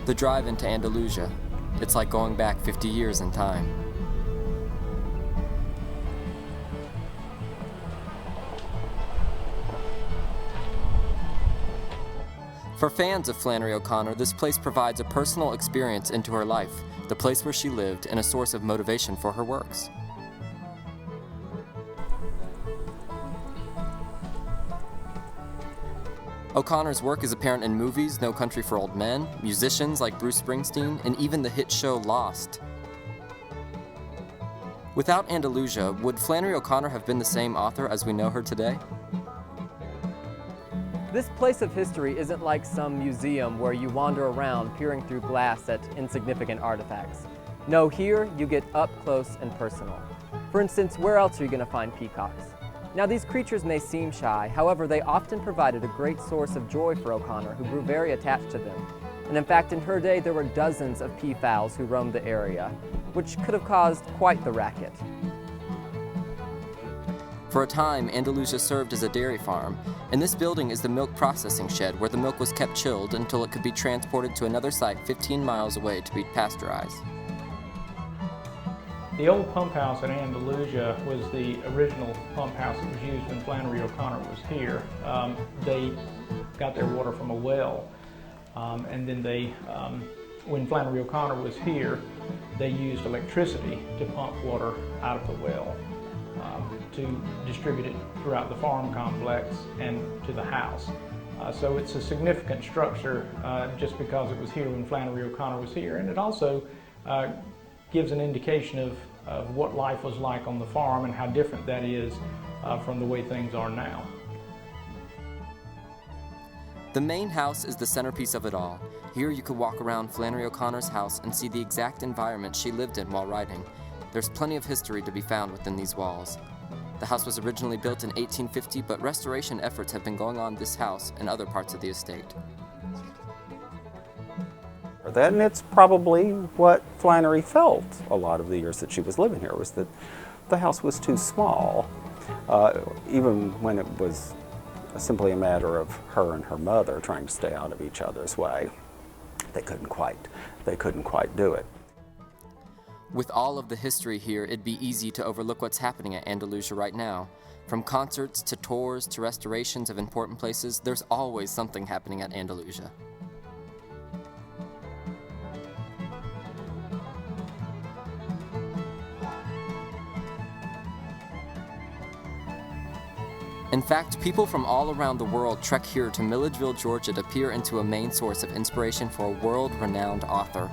The drive into Andalusia. It's like going back 50 years in time. For fans of Flannery O'Connor, this place provides a personal experience into her life, the place where she lived, and a source of motivation for her works. O'Connor's work is apparent in movies No Country for Old Men, musicians like Bruce Springsteen, and even the hit show Lost. Without Andalusia, would Flannery O'Connor have been the same author as we know her today? This place of history isn't like some museum where you wander around peering through glass at insignificant artifacts. No, here you get up close and personal. For instance, where else are you going to find peacocks? Now, these creatures may seem shy, however, they often provided a great source of joy for O'Connor, who grew very attached to them. And in fact, in her day, there were dozens of peafowls who roamed the area, which could have caused quite the racket. For a time, Andalusia served as a dairy farm, and this building is the milk processing shed where the milk was kept chilled until it could be transported to another site 15 miles away to be pasteurized. The old pump house at Andalusia was the original pump house that was used when Flannery O'Connor was here. They got their water from a well, and then when Flannery O'Connor was here, they used electricity to pump water out of the well to distribute it throughout the farm complex and to the house. So it's a significant structure just because it was here when Flannery O'Connor was here, and it also gives an indication of what life was like on the farm and how different that is from the way things are now. The main house is the centerpiece of it all. Here you could walk around Flannery O'Connor's house and see the exact environment she lived in while writing. There's plenty of history to be found within these walls. The house was originally built in 1850, but restoration efforts have been going on this house and other parts of the estate. Then it's probably what Flannery felt a lot of the years that she was living here, was that the house was too small. Even when it was simply a matter of her and her mother trying to stay out of each other's way, they couldn't quite do it. With all of the history here, it'd be easy to overlook what's happening at Andalusia right now. From concerts to tours to restorations of important places, there's always something happening at Andalusia. In fact, people from all around the world trek here to Milledgeville, Georgia to peer into a main source of inspiration for a world-renowned author.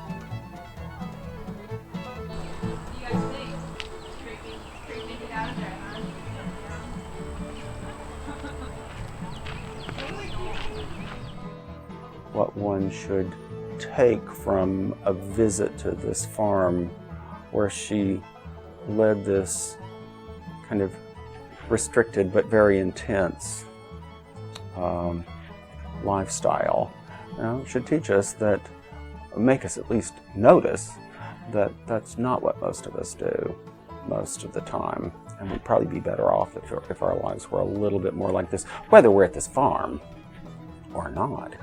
What one should take from a visit to this farm where she led this kind of restricted but very intense lifestyle, should teach us that, make us at least notice that that's not what most of us do most of the time. And we'd probably be better off if our lives were a little bit more like this, whether we're at this farm or not.